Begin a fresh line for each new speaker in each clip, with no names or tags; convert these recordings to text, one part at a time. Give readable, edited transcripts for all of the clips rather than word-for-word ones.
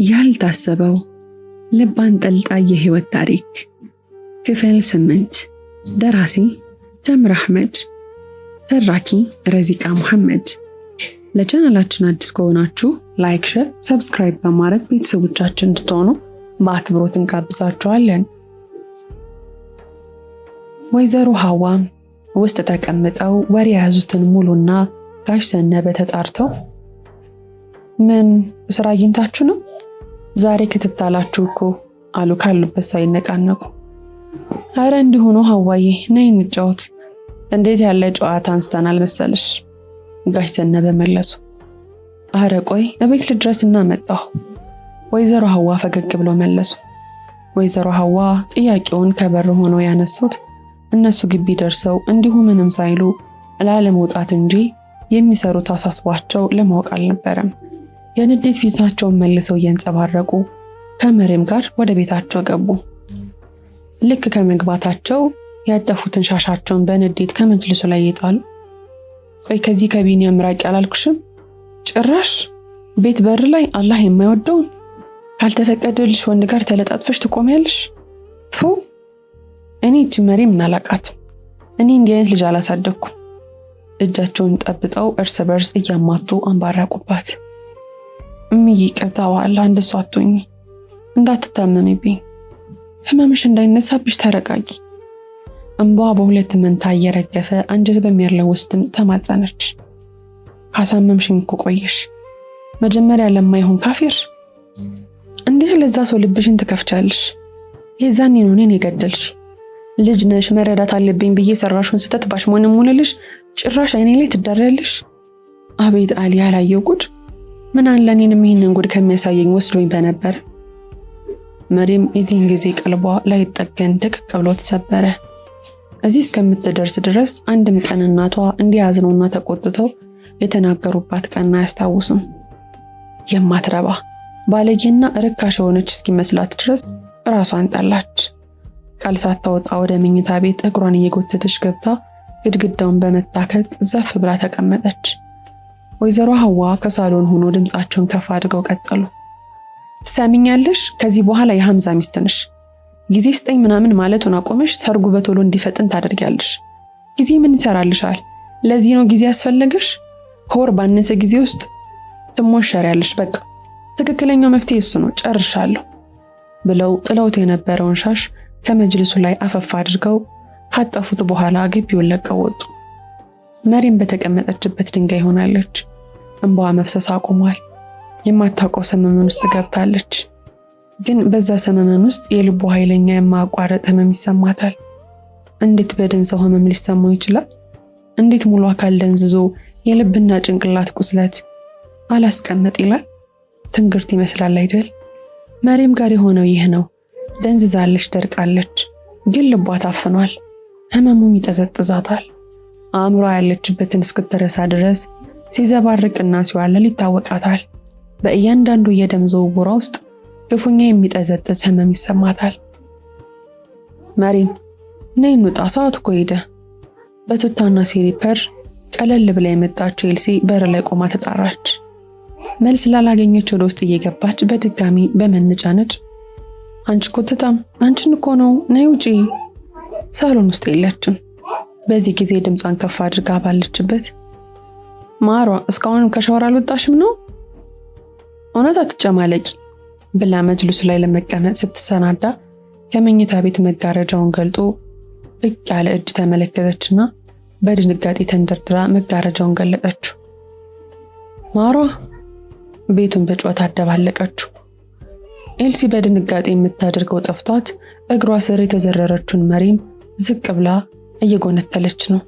ያልታሰበው ልብ አንጠልጣይ የህይወት ታሪክ ክፍል 8 ደራሲ ተምር አህመድ ተራኪ ረዚቃ መሐመድ። ለቻናላችን አዲስ ከሆናችሁ ላይክ፣ ሼር፣ ሰብስክራይብ በማድረግ ቤተሰቦቻችን እንድትሆኑ በአክብሮት እንጋብዛችኋለን። ወይዘሮ ሐዋ ውስጥ ተቀምጠው ወሬ የያዙትን ሙሉና ጋሽ ዘነበ ተጣርተው ምን ስራ አግኝታችሁ ነው? ዛሬ ክትታላችሁ እኮ አሉ ካሉበት ሳይነቃነቁ። አረ እንዲሁ ነው ሐዋዬ፣ ነይ እንጫወት። እንዴት ያለ ጨዋታ አንስተናል መሰለሽ? ጋሽ ዘነበ መለሱ። አረ ቆይ እቤት ልድረስና መጣሁ። ወይዘሮ ሐዋ ፈገግ ብሎ መለሱ። ወይዘሮ ሐዋ ጥያቄውን ከበር ሆነው ያነሱት እነሱ ግቢ ደርሰው እንዲሁ ምንም ሳይሉ ላለመውጣት እንጂ የሚሰሩት አሳስቧቸው ለማወቅ አልነበረም። የንዴት ፊታቸውን መልሰው እየንጸባረቁ ከመሬም ጋር ወደ ቤታቸው ገቡ። ልክ ከመግባታቸው ያጠፉትን ሻሻቸውን በንዴት ከመጅልሱ ላይ ይጣሉ። ቆይ ከዚህ ከቢኒያም ራቂ አላልኩሽም? ጭራሽ ቤት በር ላይ አላህ የማይወደውን ካልተፈቀደልሽ ወንድ ጋር ተለጣጥፈሽ ትቆሚያለሽ? ቱ እኔ እቺ መሬም እናላቃትም። እኔ እንዲህ አይነት ልጅ አላሳደኩም። እጃቸውን ጠብጠው እርስ በርስ እያማቱ አንባረቁባት። እምዬ ይቅርታ ዋላ እንደሷ አትሁኝ፣ እንዳትታመሚብኝ፣ ህመምሽ እንዳይነሳብሽ ተረጋጊ። እንባ በሁለት መንታ እየረገፈ አንጀት በሚያለውስ ድምፅ ተማጸነች። ካሳመምሽኝ እኮ ቆየሽ። መጀመሪያ ለማይሆን ካፊር እንዴት ለዛ ሰው ልብሽን ትከፍቻለሽ? የዛኔ ነው እኔን የገደልሽ። ልጅ ነሽ መረዳት አለብኝ ብዬ ሰራሽውን ስተት ባሽሞንሙንልሽ ጭራሽ አይኔ ላይ ትዳሪያለሽ። አቤት አሊ ያላየው ጉድ! ምን አለ እኔንም ይህንን ጉድ ከሚያሳየኝ ወስዶኝ በነበር። መሪም የዚህን ጊዜ ቀልቧ ላይጠገን ደቀቅ ብሎ ተሰበረ። እዚህ እስከምትደርስ ድረስ አንድም ቀን እናቷ እንዲያዝኑና ተቆጥተው የተናገሩባት ቀን አያስታውሱም። የማትረባ ባለጌና ርካሽ የሆነች እስኪመስላት ድረስ ራሷን ጠላች። ቃል ሳታወጣ ወደ መኝታ ቤት እግሯን እየጎተተች ገብታ ግድግዳውን በመታከክ ዘፍ ብላ ተቀመጠች። ወይዘሮ ሐዋ ከሳሎን ሆኖ ድምጻቸውን ከፍ አድርገው ቀጠሉ። ትሰሚኛለሽ? ከዚህ በኋላ የሐምዛ ሚስት ነሽ። ጊዜ ስጠኝ ምናምን ማለቱን አቆመሽ ሰርጉ በቶሎ እንዲፈጥን ታደርጊያለሽ። ጊዜ ምን ይሰራልሻል? ለዚህ ነው ጊዜ ያስፈለገሽ? ከወር ባነሰ ጊዜ ውስጥ ትሞሸሪያለሽ። በቃ ትክክለኛው መፍትሄ እሱ ነው። ጨርሻለሁ ብለው ጥለውት የነበረውን ሻሽ ከመጅልሱ ላይ አፈፍ አድርገው ካጠፉት በኋላ ግቢውን ለቀው ወጡ። መሪም በተቀመጠችበት ድንጋይ ሆናለች። እንባዋ መፍሰስ አቁሟል። የማታውቀው ሰመመን ውስጥ ገብታለች። ግን በዛ ሰመመን ውስጥ የልቡ ኃይለኛ የማያቋርጥ ህመም ይሰማታል። እንዴት በደን ሰው ህመም ሊሰማው ይችላል? እንዴት ሙሉ አካል ደንዝዞ የልብና ጭንቅላት ቁስለት አላስቀመጥ ይላል? ትንግርት ይመስላል አይደል? መሪም ጋር የሆነው ይህ ነው። ደንዝዛለች፣ ደርቃለች፣ ግን ልቧ ታፍኗል። ህመሙም ይጠዘጥዛታል። አእምሯ ያለችበትን እስክትረሳ ድረስ ሲዘባርቅና ሲዋለል ይታወቃታል። በእያንዳንዱ የደም ዝውውሯ ውስጥ ክፉኛ የሚጠዘጥዝ ህመም ይሰማታል። መሪም ነይ እንውጣ፣ ሰዓቱ እኮ ሄደ። በቱታና ሲሪፐር ቀለል ብላ የመጣችው ኤልሲ በር ላይ ቆማ ተጣራች። መልስ ላላገኘች ወደ ውስጥ እየገባች በድጋሚ በመነጫነጭ አንቺ ኮተታም፣ አንቺን እኮ ነው፣ ነይ ውጪ። ሳሎን ውስጥ የለችም። በዚህ ጊዜ ድምጿን ከፍ አድርጋ ባለችበት ማሯ እስካሁንም ከሻወር አልወጣሽም ነው? እውነት አትጨማለቂ ብላ መጅልሱ ላይ ለመቀመጥ ስትሰናዳ ከመኝታ ቤት መጋረጃውን ገልጦ ብቅ ያለ እጅ ተመለከተችና በድንጋጤ ተንደርድራ መጋረጃውን ገለጠችው። ማሯ ቤቱን በጩኸት አደባለቀችው። ኤልሲ በድንጋጤ የምታደርገው ጠፍቷት እግሯ ስር የተዘረረችውን መሪም ዝቅ ብላ እየጎነተለች ነው።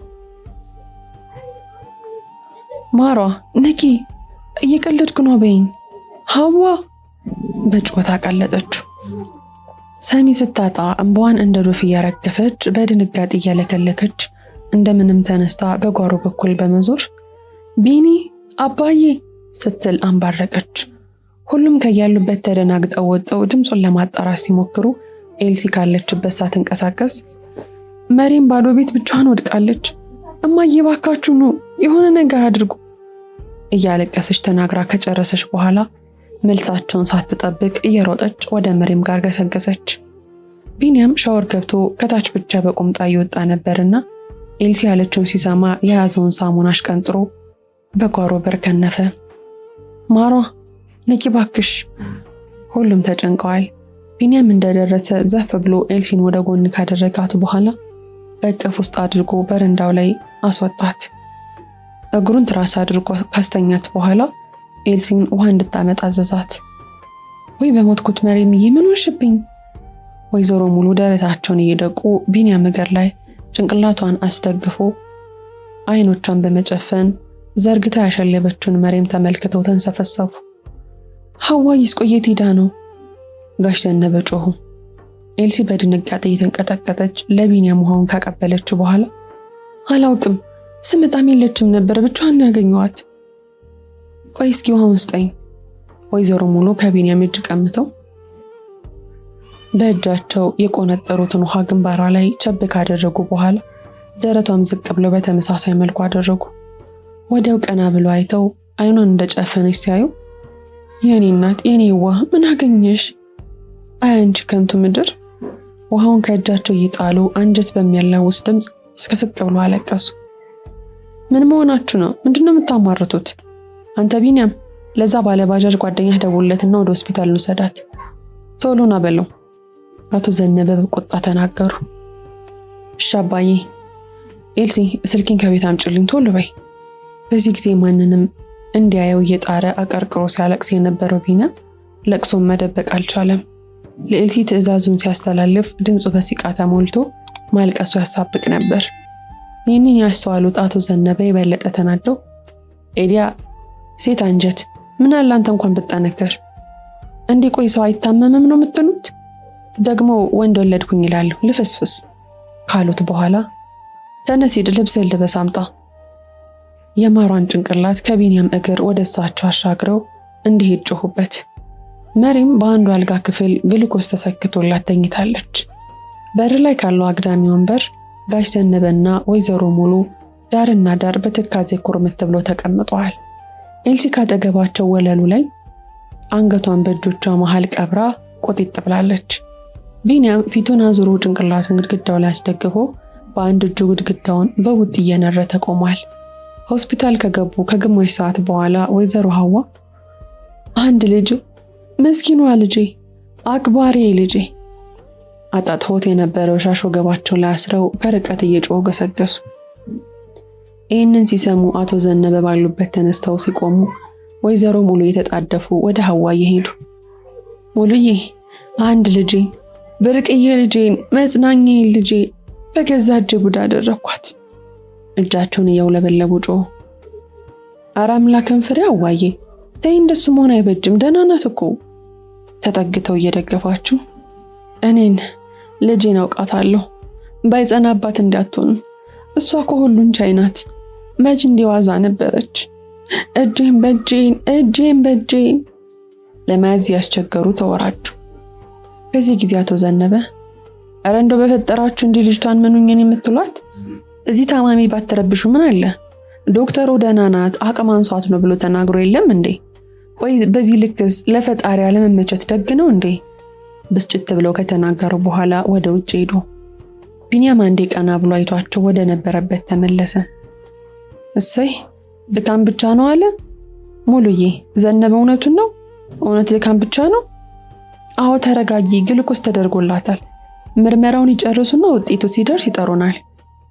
ማሯ ነቂ፣ እየቀለድኩ ነው በይኝ። ሐዋ በጩኸት አቀለጠችው። ሰሚ ስታጣ እንባዋን እንደ ዶፍ እያረገፈች በድንጋጤ እያለከለከች እንደምንም ተነስታ በጓሮ በኩል በመዞር ቢኒ አባዬ ስትል አንባረቀች። ሁሉም ከያሉበት ተደናግጠው ወጥተው ድምጹን ለማጣራት ሲሞክሩ ኤልሲ ካለችበት ሳትንቀሳቀስ መሪም ባዶ ቤት ብቻዋን ወድቃለች። እማዬ ባካችሁ ነው የሆነ ነገር አድርጉ እያለቀሰች ተናግራ ከጨረሰች በኋላ መልሳቸውን ሳትጠብቅ እየሮጠች ወደ መሪም ጋር ገሰገሰች። ቢኒያም ሻወር ገብቶ ከታች ብቻ በቁምጣ እየወጣ ነበርና ኤልሲ ያለችውን ሲሰማ የያዘውን ሳሙና አሽቀንጥሮ በጓሮ በር ከነፈ። ማሯ ነቂ ባክሽ። ሁሉም ተጨንቀዋል። ቢኒያም እንደደረሰ ዘፍ ብሎ ኤልሲን ወደ ጎን ካደረጋት በኋላ በእቅፍ ውስጥ አድርጎ በረንዳው ላይ አስወጣት። እግሩን ትራስ አድርጎ ካስተኛት በኋላ ኤልሲን ውሃ እንድታመጣ አዘዛት። ወይ በሞትኩት መሪምዬ ምን ሆንሽብኝ? ወይዘሮ ሙሉ ደረታቸውን እየደቁ ቢኒያም እግር ላይ ጭንቅላቷን አስደግፎ አይኖቿን በመጨፈን ዘርግታ ያሸለበችውን መሪም ተመልክተው ተንሰፈሰፉ። ሐዋይስ ቆየት ሄዳ ነው? ጋሽ ዘነበ ጮሁ። ኤልሲ በድንጋጤ እየተንቀጠቀጠች ለቢኒያም ውሃውን ካቀበለችው በኋላ አላውቅም፣ ስመጣም የለችም ነበር፣ ብቻዋን ያገኘዋት። ቆይ እስኪ ውሃውን ስጠኝ። ወይዘሮ ሙሉ ከቢኒያም እጅ ቀምተው በእጃቸው የቆነጠሩትን ውሃ ግንባሯ ላይ ቸብ ካደረጉ በኋላ ደረቷም ዝቅ ብለው በተመሳሳይ መልኩ አደረጉ። ወዲያው ቀና ብለው አይተው አይኗን እንደጨፈነች ሲያዩ የኔ እናት የኔ ውሃ ምን አገኘሽ? አንቺ ከንቱ ምድር። ውሃውን ከእጃቸው እየጣሉ አንጀት በሚያላውስ ድምፅ ስቅስቅ ብለው አለቀሱ። ምን መሆናችሁ ነው? ምንድነው የምታማርቱት? አንተ ቢኒያም ለዛ ባለባጃጅ ጓደኛህ ደውለትና ወደ ሆስፒታል እንውሰዳት። ቶሎ ና በለው። አቶ ዘነበ በቁጣ ተናገሩ። እሺ አባዬ። ኤልሲ ስልኪን ከቤት አምጪልኝ ቶሎ በይ። በዚህ ጊዜ ማንንም እንዲያየው እየጣረ አቀርቅሮ ሲያለቅስ የነበረው ቢኒያም ለቅሶን መደበቅ አልቻለም። ለኤልሲ ትዕዛዙን ሲያስተላልፍ ድምፁ በሲቃ ተሞልቶ ማልቀሱ ያሳብቅ ነበር። ይህንን ያስተዋሉት አቶ ዘነበ የበለጠ ተናደው ኤዲያ ሴት አንጀት ምን አለ አንተ እንኳን ብጠነከር እንዲህ ቆይ ሰው አይታመምም ነው የምትሉት? ደግሞ ወንድ ወለድኩኝ ይላሉ ልፍስፍስ ካሉት በኋላ ተነስ ሂድ ልብስህን ልበስ አምጣ። የማሯን ጭንቅላት ከቢኒያም እግር ወደ እሳቸው አሻግረው እንዲሄድ ጮሁበት። መሪም በአንዱ አልጋ ክፍል ግሉኮስ ተሰክቶላት ተኝታለች። በር ላይ ካለው አግዳሚ ወንበር ጋሽ ዘነበና ወይዘሮ ሙሉ ዳርና ዳር በትካዜ ኩርምት ብለው ተቀምጠዋል። ኤልሲ ካጠገባቸው ወለሉ ላይ አንገቷን በእጆቿ መሃል ቀብራ ቆጢጥ ብላለች። ቢኒያም ፊቱን አዙሮ ጭንቅላቱን ግድግዳው ላይ አስደግፎ በአንድ እጁ ግድግዳውን በቡጥ እየነረተ ቆሟል። ሆስፒታል ከገቡ ከግማሽ ሰዓት በኋላ ወይዘሮ ሐዋ አንድ ልጅ መስኪኗ ልጄ አክባሪ ልጄ አጣጥፎት የነበረው ሻሽ ወገባቸው ላይ አስረው ከርቀት እየጮሁ ገሰገሱ። ይህንን ሲሰሙ አቶ ዘነበ ባሉበት ተነስተው ሲቆሙ ወይዘሮ ሙሉ የተጣደፉ ወደ ሐዋ እየሄዱ ሙሉዬ አንድ ልጄን ብርቅዬ ልጄን መጽናኛዬን ልጄ በገዛ እጄ ጉድ አደረኳት። እጃቸውን እያውለበለቡ ጮሁ። ኧረ አምላክን ፍሬ ሐዋዬ ተይ እንደሱ መሆን አይበጅም፣ ደህና ናት እኮ። ተጠግተው እየደገፋችሁ እኔን ልጄን አውቃታለሁ፣ ባይጸናባት እንዳትሆኑ፣ እሷ እኮ ሁሉን ቻይ ናት፣ መች እንዲዋዛ ነበረች፣ እጄን በእጄን ለመያዝ ያስቸገሩ ተወራጩ። በዚህ ጊዜ አቶ ዘነበ ኧረ እንደው በፈጠራችሁ እንዲህ ልጅቷን ምኑኝን የምትሏት? እዚህ ታማሚ ባትረብሹ ምን አለ? ዶክተሩ ደህና ናት አቅም አንሷት ነው ብሎ ተናግሮ የለም እንዴ? ቆይ በዚህ ልክስ ለፈጣሪ አለመመቸት ደግ ነው እንዴ? ብስጭት ብለው ከተናገሩ በኋላ ወደ ውጭ ሄዱ። ቢኒያም አንዴ ቀና ብሎ አይቷቸው ወደ ነበረበት ተመለሰ። እሰይ ድካም ብቻ ነው አለ። ሙሉዬ ዘነበ እውነቱን ነው? እውነት ድካም ብቻ ነው? አዎ ተረጋጊ፣ ግሉኮስ ተደርጎላታል። ምርመራውን ይጨርሱና ውጤቱ ሲደርስ ይጠሩናል።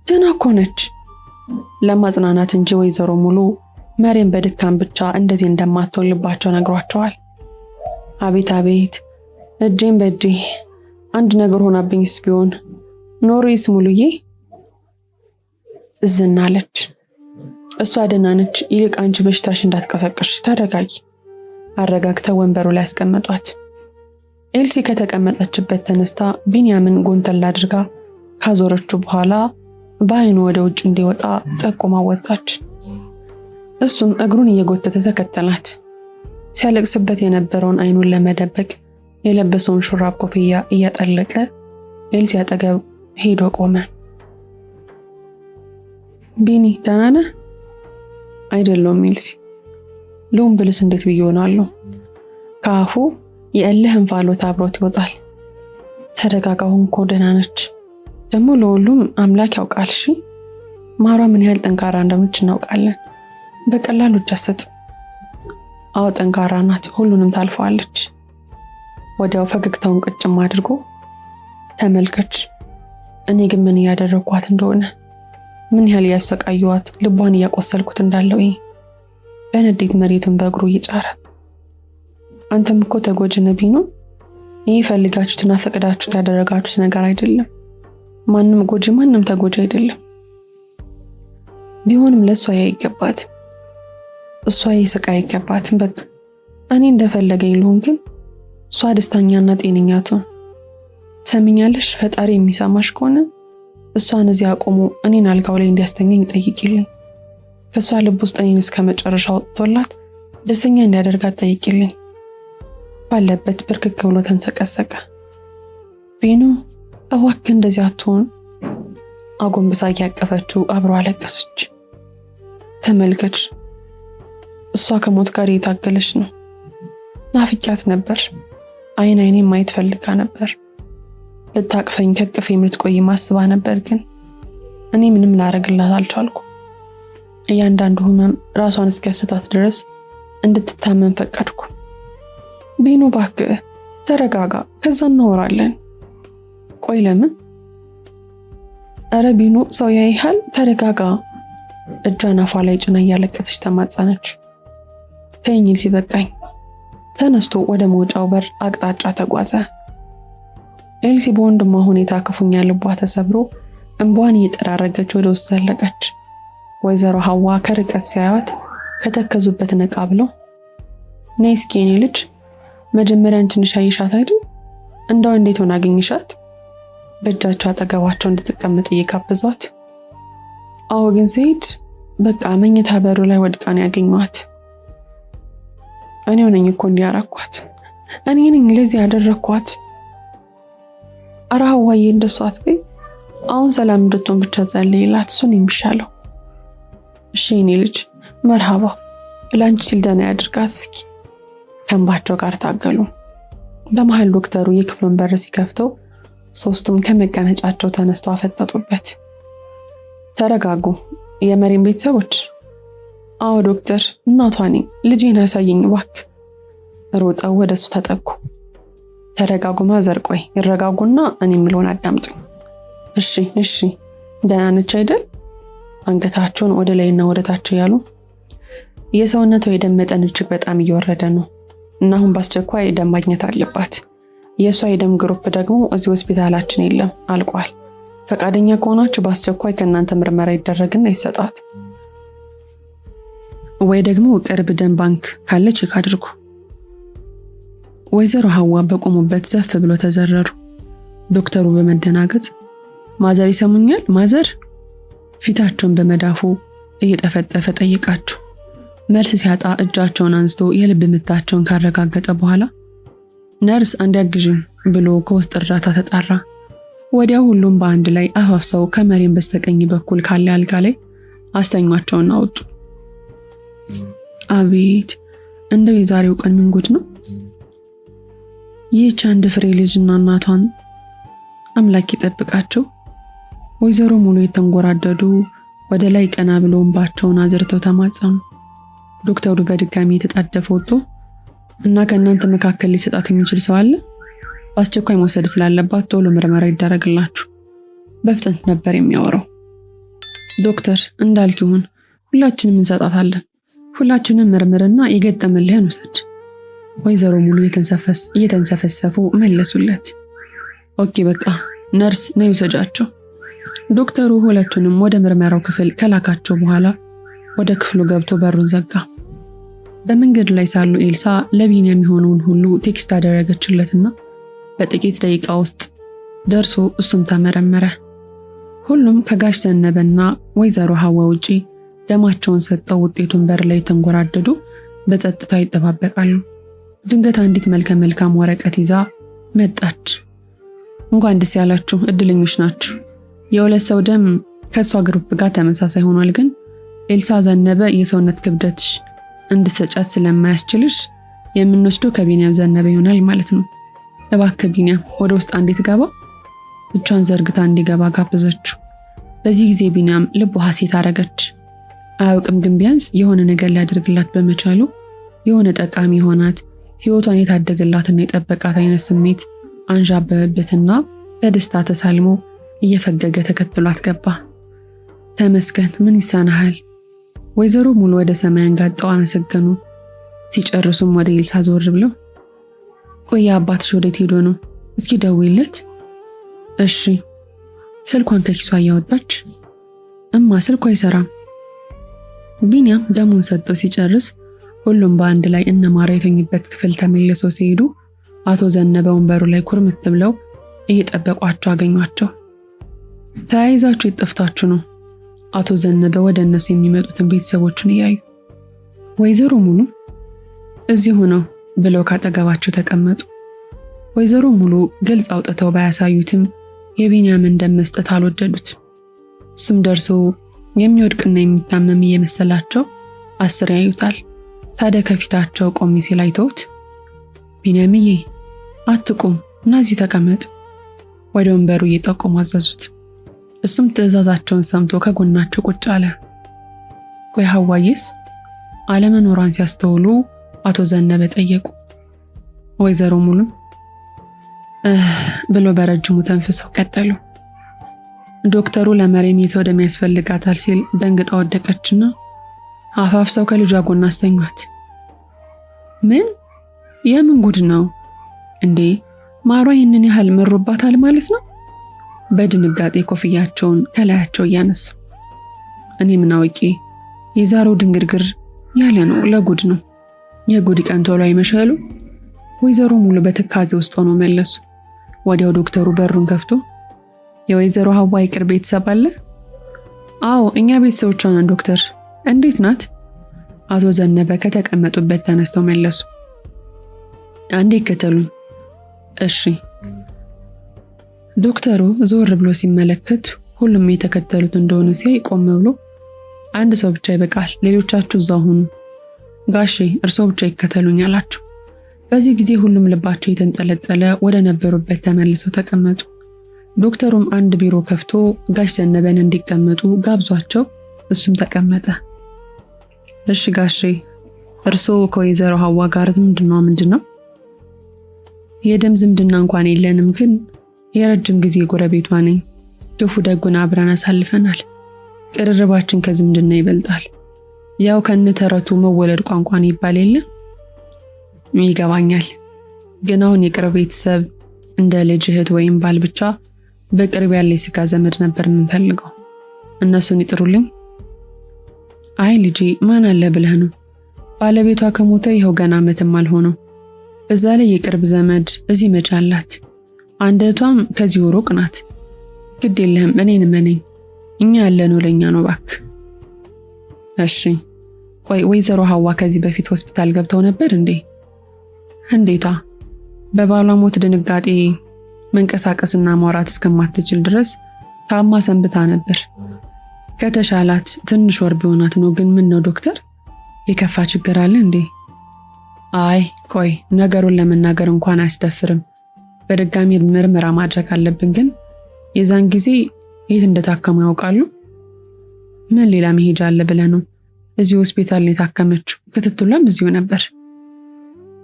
ደህና እኮ ነች። ለማጽናናት እንጂ ወይዘሮ ሙሉ መሪም በድካም ብቻ እንደዚህ እንደማትወልባቸው ነግሯቸዋል። አቤት አቤት እጄን በእጄ አንድ ነገር ሆናብኝስ ቢሆን ኖሮስ ሙሉዬ እዝናለች። እሷ ደህና ነች። ይልቅ አንቺ በሽታሽ እንዳትቀሰቅሽ ተረጋጊ። አረጋግተው ወንበሩ ላይ ያስቀመጧት። ኤልሲ ከተቀመጠችበት ተነስታ ቢኒያምን ጎንተል አድርጋ ካዞረችው በኋላ በአይኑ ወደ ውጭ እንዲወጣ ጠቁማ ወጣች። እሱም እግሩን እየጎተተ ተከተላት። ሲያለቅስበት የነበረውን አይኑን ለመደበቅ የለበሰውን ሹራብ ኮፍያ እያጠለቀ ኤልሲ አጠገብ ሄዶ ቆመ። ቢኒ ደህና ነህ? አይደለም ኤልሲ። ልሁን ብልስ እንዴት ብዬ ሆናለሁ? ከአፉ የእልህ እንፋሎት አብሮት ይወጣል። ተረጋጋውን እኮ ደህና ነች። ደግሞ ለሁሉም አምላክ ያውቃል። እሺ ማሯ ምን ያህል ጠንካራ እንደሆነች እናውቃለን። በቀላሉ እጅ አትሰጥም። አዎ ጠንካራ ናት፣ ሁሉንም ታልፈዋለች። ወዲያው ፈገግታውን ቅጭም አድርጎ ተመልከች፣ እኔ ግን ምን እያደረግኳት እንደሆነ፣ ምን ያህል እያሰቃየዋት፣ ልቧን እያቆሰልኩት እንዳለው በንዴት መሬቱን በእግሩ እየጫረ አንተም እኮ ተጎጂ ነህ ቢኑ። ይህ ፈልጋችሁትና ፈቅዳችሁት ያደረጋችሁት ነገር አይደለም። ማንም ጎጂ ማንም ተጎጂ አይደለም። ቢሆንም ለእሷ አይገባትም። እሷ ይስቃይ አይገባትም። በቃ እኔ እንደፈለገኝ ልሆን፣ ግን እሷ ደስተኛና ጤነኛ ትሁን። ሰሚኛለሽ? ፈጣሪ የሚሰማሽ ከሆነ እሷን እዚህ አቆሙ እኔን አልጋው ላይ እንዲያስተኛኝ ጠይቂልኝ። ከእሷ ልብ ውስጥ እኔን እስከ መጨረሻው ወጥቶላት ደስተኛ እንዲያደርጋት ጠይቂልኝ። ባለበት ብርክክ ብሎ ተንሰቀሰቀ። ቢኑ እባክህ እንደዚህ አትሆን። አጎንብሳ እያቀፈችው አብሮ አለቀሰች። ተመልከች፣ እሷ ከሞት ጋር እየታገለች ነው። ናፍቂያት ነበር። አይን አይኔን ማየት ፈልጋ ነበር። ልታቅፈኝ ከቅፌ የምትቆይ ማስባ ነበር፣ ግን እኔ ምንም ላረግላት አልቻልኩ። እያንዳንዱ ህመም ራሷን እስኪያስታት ድረስ እንድትታመም ፈቀድኩ። ቢኑ እባክህ ተረጋጋ፣ ከዛ እናወራለን። ቆይ ለምን? እረ ቢኑ ሰው ያይሃል፣ ተረጋጋ። እጇን አፏ ላይ ጭና እያለቀሰች ተማጸነች። ተይኝ ሲበቃኝ። ተነስቶ ወደ መውጫው በር አቅጣጫ ተጓዘ። ኤልሲ በወንድሟ ሁኔታ ክፉኛ ልቧ ተሰብሮ እንቧን እየጠራረገች ወደ ውስጥ ዘለቀች። ወይዘሮ ሐዋ ከርቀት ሲያዩት ከተከዙበት ነቃ ብለው ነይ እስኪ የኔ ልጅ መጀመሪያ አንቺን ሻይሻት አይደል? እንደው እንዴት ሆነ አገኝሻት? በእጃቸው አጠገባቸው እንድትቀመጥ እየጋበዟት። አዎ ግን ሰይድ በቃ መኝታ በሩ ላይ ወድቃ ነው ያገኘኋት። እኔው ነኝ እኮ እንዲያረኳት፣ እኔ ነኝ ለዚህ ያደረኳት። ኧረ ሐዋዬ እንደሷ አትበይ። አሁን ሰላም እንድትሆን ብቻ ጸልይላት፣ እሱን የሚሻለው። እሺ የኔ ልጅ መርሃባ፣ ላንቺ ሲል ደህና ያድርጋት። እስኪ ከእንባቸው ጋር ታገሉ። በመሃል ዶክተሩ የክፍሉን በር ሲከፍተው ሶስቱም ከመቀመጫቸው ተነስተው አፈጠጡበት። ተረጋጉ የመሪም ቤተሰቦች። አዎ ዶክተር፣ እናቷ ነኝ፣ ልጄን ያሳየኝ እባክህ። ሮጠው ወደሱ ተጠጉ። ተረጋጉ ማዘር፣ ቆይ ይረጋጉና እኔ የምለውን አዳምጡኝ። እሺ ደህና ነች አይደል? አንገታቸውን ወደ ላይና ወደ ታች ያሉ። የሰውነቷ የደም መጠን እጅግ በጣም እየወረደ ነው እና አሁን በአስቸኳይ ደም ማግኘት አለባት። የእሷ የደም ግሩፕ ደግሞ እዚህ ሆስፒታላችን የለም፣ አልቋል። ፈቃደኛ ከሆናችሁ በአስቸኳይ ከእናንተ ምርመራ ይደረግና ይሰጣት፣ ወይ ደግሞ ቅርብ ደም ባንክ ካለ ቼክ አድርጉ። ወይዘሮ ሐዋ በቆሙበት ዘፍ ብሎ ተዘረሩ። ዶክተሩ በመደናገጥ ማዘር ይሰሙኛል? ማዘር? ፊታቸውን በመዳፉ እየጠፈጠፈ ጠይቃቸው። መልስ ሲያጣ እጃቸውን አንስቶ የልብ ምታቸውን ካረጋገጠ በኋላ ነርስ እንዲያግዥኝ ብሎ ከውስጥ እርዳታ ተጣራ። ወዲያው ሁሉም በአንድ ላይ አፋፍሰው ከመሬን በስተቀኝ በኩል ካለ አልጋ ላይ አስተኛቸውን አወጡ። አቤት እንደው የዛሬው ቀን ምን ጉድ ነው! ይህች አንድ ፍሬ ልጅና እናቷን አምላክ ይጠብቃቸው። ወይዘሮ ሙሉ የተንጎራደዱ ወደ ላይ ቀና ብለው እንባቸውን አዝርተው ተማጸኑ። ዶክተሩ በድጋሚ የተጣደፈ ወጥቶ እና ከእናንተ መካከል ሊሰጣት የሚችል ሰው አለ? በአስቸኳይ መውሰድ ስላለባት ቶሎ ምርመራ ይደረግላችሁ በፍጥነት ነበር የሚያወራው። ዶክተር እንዳልክ ይሁን፣ ሁላችንም እንሰጣታለን። ሁላችንም ምርምርና የገጠመልህን ውሰድ። ወይዘሮ ሙሉ እየተንሰፈሰፉ መለሱለት። ኦኬ በቃ ነርስ ነይ ውሰጃቸው። ዶክተሩ ሁለቱንም ወደ ምርመራው ክፍል ከላካቸው በኋላ ወደ ክፍሉ ገብቶ በሩን ዘጋ። በመንገድ ላይ ሳሉ ኤልሳ ለቢኒ የሚሆነውን ሁሉ ቴክስት አደረገችለትና በጥቂት ደቂቃ ውስጥ ደርሶ እሱም ተመረመረ። ሁሉም ከጋሽ ዘነበና ወይዘሮ ሐዋ ውጪ ደማቸውን ሰጠው ውጤቱን በር ላይ ተንጎራደዱ በጸጥታ ይጠባበቃሉ። ድንገት አንዲት መልካም ወረቀት ይዛ መጣች። እንኳን ደስ ያላችሁ፣ እድለኞች ናችሁ። የሁለት ሰው ደም ከሷ ግሩፕ ጋር ተመሳሳይ ሆኗል፣ ግን ኤልሳ ዘነበ የሰውነት ክብደትሽ እንድትሰጫት ስለማያስችልሽ የምንወስደው ከቢንያም ዘነበ ይሆናል ማለት ነው። እባክህ ቢንያም ወደ ውስጥ አንዴት ገባ። እጇን ዘርግታ እንዲገባ ጋበዘችው። በዚህ ጊዜ ቢንያም ልቡ ሐሴት አረገች። አያውቅም ግን ቢያንስ የሆነ ነገር ሊያደርግላት በመቻሉ የሆነ ጠቃሚ ሆናት ህይወቷን የታደገላትና የጠበቃት አይነት ስሜት አንዣበበበትና በደስታ ተሳልሞ እየፈገገ ተከትሏት ገባ። ተመስገን፣ ምን ይሳናሃል? ወይዘሮ ሙሉ ወደ ሰማይ አንጋጠው አመሰገኑ። ሲጨርሱም ወደ ኤልሳ ዞር ብለው ቆይ አባትሽ ወዴት ሄዶ ነው? እስኪ ደውይለት። እሺ። ስልኳን ከኪሷ እያወጣች እማ ስልኳ አይሰራም። ቢንያም ደሙን ሰጥቶ ሲጨርስ ሁሉም በአንድ ላይ እነማራ የተኙበት ክፍል ተመልሰው ሲሄዱ አቶ ዘነበ ወንበሩ ላይ ኩርምት ብለው እየጠበቋቸው አገኟቸው። ተያይዛችሁ የጠፍታችሁ ነው? አቶ ዘነበ ወደ እነሱ የሚመጡትን ቤተሰቦችን እያዩ ወይዘሮ ሙሉ እዚሁ ነው ብለው ካጠገባቸው ተቀመጡ። ወይዘሮ ሙሉ ግልጽ አውጥተው ባያሳዩትም የቢንያምን ደም መስጠት አልወደዱት። እሱም ደርሶ የሚወድቅና የሚታመም እየመሰላቸው አስር ያዩታል። ታዲያ ከፊታቸው ቆም ሲል አይተውት ቢንያምዬ አትቁም እና እዚህ ተቀመጥ ወደ ወንበሩ እየጠቆሙ አዘዙት። እሱም ትዕዛዛቸውን ሰምቶ ከጎናቸው ቁጭ አለ። ቆይ ሐዋዬስ? አለመኖሯን ሲያስተውሉ አቶ ዘነበ ጠየቁ። ወይዘሮ ሙሉ ብሎ በረጅሙ ተንፍሰው ቀጠሉ። ዶክተሩ ለመሬም የሰው ደም ያስፈልጋታል ሲል ደንግጣ ወደቀችና አፋፍሰው ከልጇ ጎን አስተኟት። ምን? የምን ጉድ ነው እንዴ? ማሯ ይህንን ያህል መሮባታል ማለት ነው? በድንጋጤ ኮፍያቸውን ከላያቸው እያነሱ እኔ ምን አውቄ፣ የዛሬው ድንግርግር ያለ ነው፣ ለጉድ ነው። የጉድ ቀን ቶሎ አይመሻሉ? ወይዘሮ ሙሉ በትካዜ ውስጥ ሆነው መለሱ። ወዲያው ዶክተሩ በሩን ከፍቶ የወይዘሮ ሐዋ የቅርብ ቤተሰብ አለ? አዎ እኛ ቤተሰቦቿ ነን ዶክተር። እንዴት ናት? አቶ ዘነበ ከተቀመጡበት ተነስተው መለሱ። አንዴ ይከተሉኝ። እሺ። ዶክተሩ ዞር ብሎ ሲመለከት ሁሉም የተከተሉት እንደሆነ ሲያይ ቆም ብሎ አንድ ሰው ብቻ ይበቃል፣ ሌሎቻችሁ እዛው ሁኑ፣ ጋሼ እርስዎ ብቻ ይከተሉኝ አላቸው። በዚህ ጊዜ ሁሉም ልባቸው የተንጠለጠለ ወደ ነበሩበት ተመልሰው ተቀመጡ። ዶክተሩም አንድ ቢሮ ከፍቶ ጋሽ ዘነበን እንዲቀመጡ ጋብዟቸው እሱም ተቀመጠ። እሺ ጋሼ እርስዎ ከወይዘሮ ሐዋ ጋር ዝምድናው ምንድነው? የደም ዝምድና እንኳን የለንም፣ ግን የረጅም ጊዜ ጎረቤቷ ነኝ። ክፉ ደጉን አብረን አሳልፈናል። ቅርርባችን ከዝምድና ይበልጣል። ያው ከነተረቱ መወለድ ቋንቋን ይባል የለ? ይገባኛል። ግን አሁን የቅርብ ቤተሰብ እንደ ልጅ እህት ወይም ባል ብቻ በቅርብ ያለ የስጋ ዘመድ ነበር የምንፈልገው። እነሱን ይጥሩልኝ። አይ ልጄ ማን አለ ብለህ ነው? ባለቤቷ ከሞተ ይኸው ገና ዓመትም አልሆነው። በዛ ላይ የቅርብ ዘመድ እዚህ መች አላት? አንድ እህቷም ከዚሁ ሩቅ ናት። ግድ የለህም እኔን መነኝ፣ እኛ ያለነው ለኛ ነው ባክ። እሺ ቆይ ወይዘሮ ሐዋ ከዚህ በፊት ሆስፒታል ገብተው ነበር እንዴ? እንዴታ! በባሏ ሞት ድንጋጤ መንቀሳቀስና ማውራት እስከማትችል ድረስ ታማ ሰንብታ ነበር። ከተሻላት ትንሽ ወር ቢሆናት ነው። ግን ምን ነው ዶክተር፣ የከፋ ችግር አለ እንዴ? አይ ቆይ ነገሩን ለመናገር እንኳን አያስደፍርም። በድጋሚ ምርመራ ማድረግ አለብን። ግን የዛን ጊዜ የት እንደታከሙ ያውቃሉ? ምን ሌላ መሄጃ አለ ብለህ ነው? እዚህ ሆስፒታል ነው የታከመችው። ክትትሏም እዚሁ ነበር።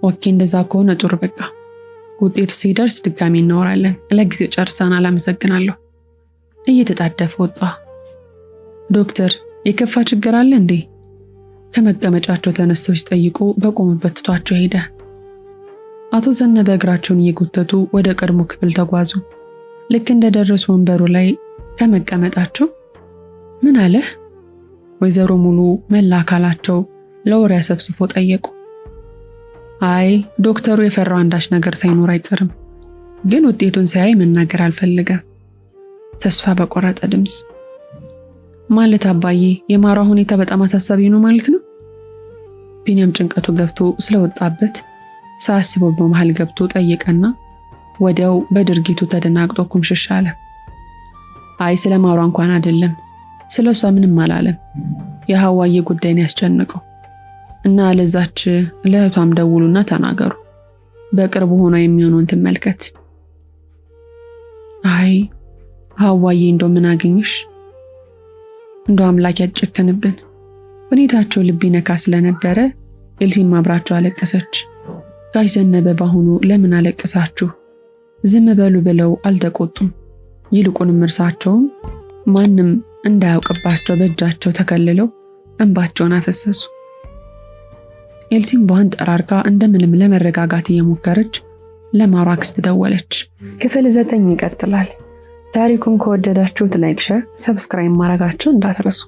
ኦኬ እንደዛ ከሆነ ጥሩ፣ በቃ ውጤቱ ሲደርስ ድጋሚ እናወራለን። ለጊዜው ጨርሰናል፣ አመሰግናለሁ። እየተጣደፈ ወጣ። ዶክተር የከፋ ችግር አለ እንዴ? ከመቀመጫቸው ተነስተው ሲጠይቁ በቆሙበት ትቷቸው ሄደ። አቶ ዘነበ እግራቸውን እየጎተቱ ወደ ቀድሞ ክፍል ተጓዙ። ልክ እንደደረሱ ወንበሩ ላይ ከመቀመጣቸው ምን አለ? ወይዘሮ ሙሉ መላ አካላቸው ለወሬ አሰፍስፎ ጠየቁ። አይ ዶክተሩ የፈራው አንዳች ነገር ሳይኖር አይቀርም፣ ግን ውጤቱን ሲያይ መናገር አልፈለገም። ተስፋ በቆረጠ ድምጽ ማለት አባዬ የማሯ ሁኔታ በጣም አሳሳቢ ነው ማለት ነው? ቢንያም ጭንቀቱ ገፍቶ ስለወጣበት ሳያስበው በመሃል ገብቶ ጠየቀና ወዲያው በድርጊቱ ተደናግጦ ኩምሽሽ አለ። አይ ስለ ማሯ እንኳን አይደለም፣ ስለሷ ምንም አላለም። የሐዋዬ ጉዳይን ያስጨነቀው። እና ለዛች ለእህቷም ደውሉና ተናገሩ። በቅርቡ ሆኖ የሚሆነውን ትመልከት። አይ ሐዋዬ እንደው ምን አገኘሽ? እንደው አምላክ ያጨከንብን። ሁኔታቸው ልብ ይነካ ስለነበረ ኤልሲም አብራቸው አለቀሰች። ጋሽ ዘነበ ባሁኑ ለምን አለቀሳችሁ? ዝም በሉ ብለው አልተቆጡም። ይልቁንም እርሳቸውም ማንም እንዳያውቅባቸው በእጃቸው ተከልለው እንባቸውን አፈሰሱ። ኤልሲም በአንድ ጠራርጋ እንደምንም ለመረጋጋት እየሞከረች ለማሩ አክስት ደወለች። ክፍል 9 ይቀጥላል። ታሪኩን ከወደዳችሁት ላይክ፣ ሼር፣ ሰብስክራይብ ማድረጋችሁን እንዳትረሱ።